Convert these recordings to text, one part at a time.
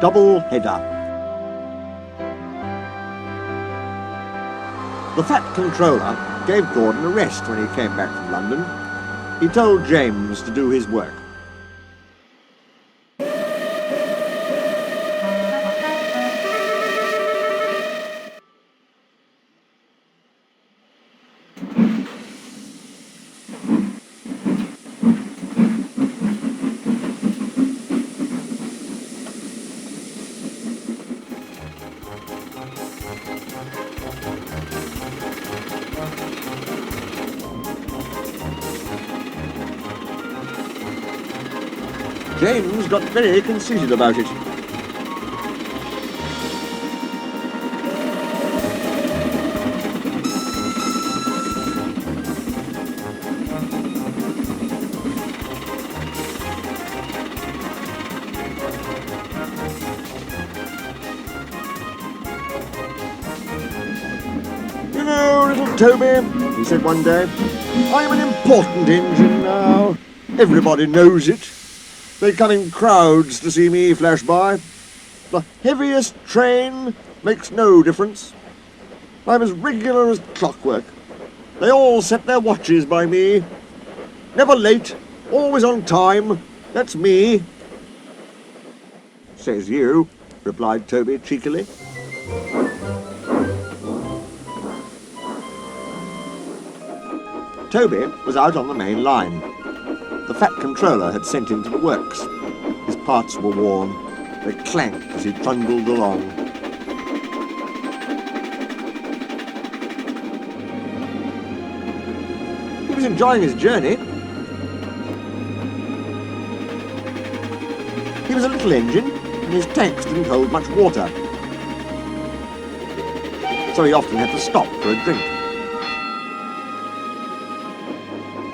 double header. The Fat Controller gave Gordon a rest when he came back from London. He told James to do his work. James got very conceited about it. You know, little Toby, he said one day, I'm an important engine now. Everybody knows it. They come in crowds to see me flash by. The heaviest train makes no difference. I'm as regular as clockwork. They all set their watches by me. Never late, always on time. That's me. Says you, replied Toby cheekily. Toby was out on the main line. The Fat Controller had sent him to the works. His parts were worn. They clanked as he trundled along. He was enjoying his journey. He was a little engine, and his tanks didn't hold much water. So he often had to stop for a drink.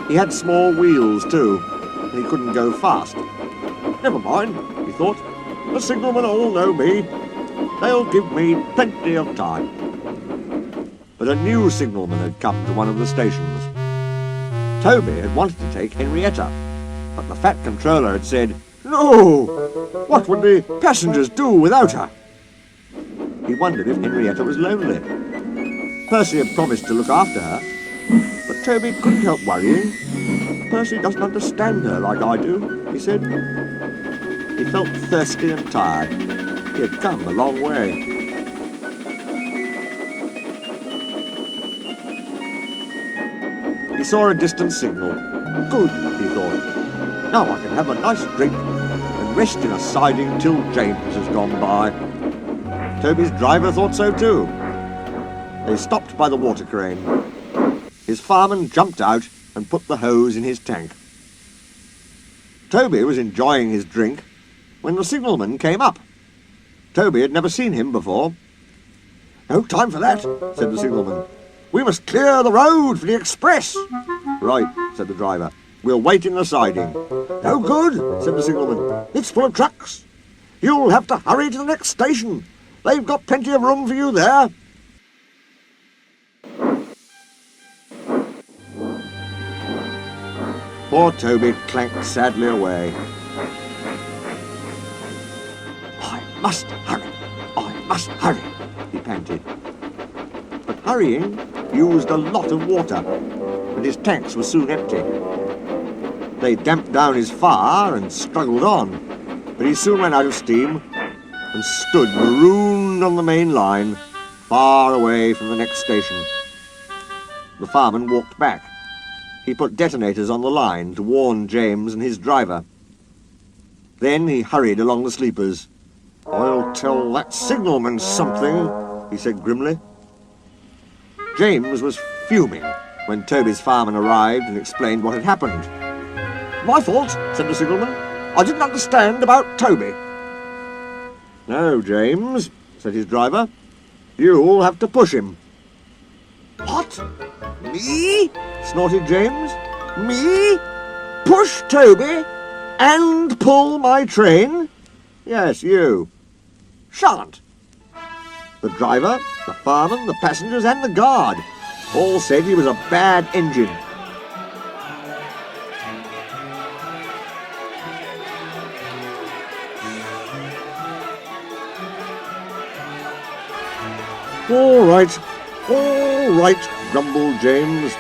He had small wheels too, and he couldn't go fast. Never mind, he thought. The signalmen all know me. They'll give me plenty of time. But a new signalman had come to one of the stations. Toby had wanted to take Henrietta, but the Fat Controller had said, "No! What would the passengers do without her?" He wondered if Henrietta was lonely. Percy had promised to look after her, but Toby couldn't help worrying. Percy doesn't understand her like I do, he said. He felt thirsty and tired. He had come a long way. He saw a distant signal. Good, he thought. Now I can have a nice drink and rest in a siding till James has gone by. Toby's driver thought so too. They stopped by the water crane. His fireman jumped out and put the hose in his tank. Toby was enjoying his drink when the signalman came up. Toby had never seen him before. "No time for that," said the signalman. "We must clear the road for the express." "Right," said the driver. "We'll wait in the siding." "No good," said the signalman. "It's full of trucks. You'll have to hurry to the next station. They've got plenty of room for you there." Poor Toby clanked sadly away. "I must hurry, he panted. But hurrying used a lot of water, and his tanks were soon empty. They damped down his fire and struggled on, but he soon ran out of steam and stood marooned on the main line, far away from the next station. The fireman walked back. He put detonators on the line to warn James and his driver. Then he hurried along the sleepers. "I'll tell that signalman something," he said grimly. James was fuming when Toby's fireman arrived and explained what had happened. "My fault," said the signalman. "I didn't understand about Toby." "No, James," said his driver. "You'll have to push him." "What? Me?" snorted James. "Me? Push Toby and pull my train?" "Yes, you." "Shan't." The driver, the fireman, the passengers and the guard all said he was a bad engine. All right, grumbled James.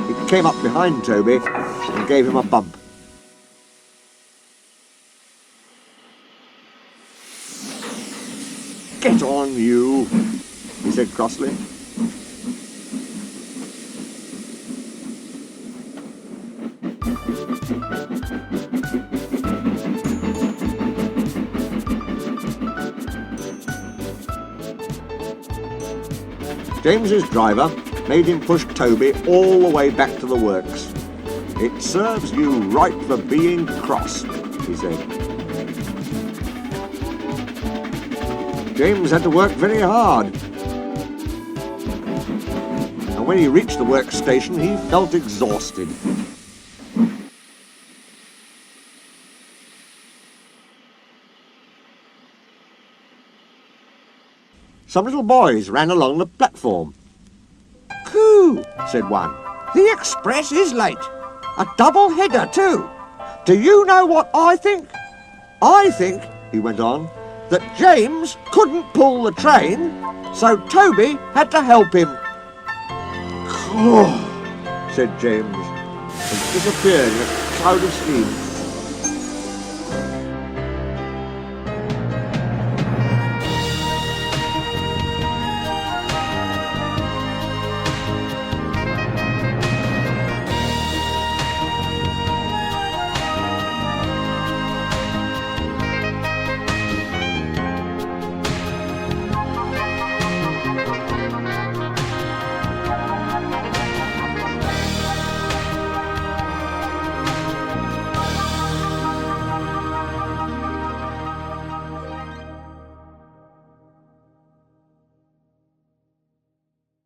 He came up behind Toby and gave him a bump. Get on, you, he said crossly. James's driver made him push Toby all the way back to the works. It serves you right for being cross, he said. James had to work very hard. And when he reached the workstation, he felt exhausted. Some little boys ran along the platform. "Coo," said one. "The express is late. A double-header too. Do you know what I think? I think," he went on, "that James couldn't pull the train, so Toby had to help him." "Caw," said James, and disappeared in a cloud of steam.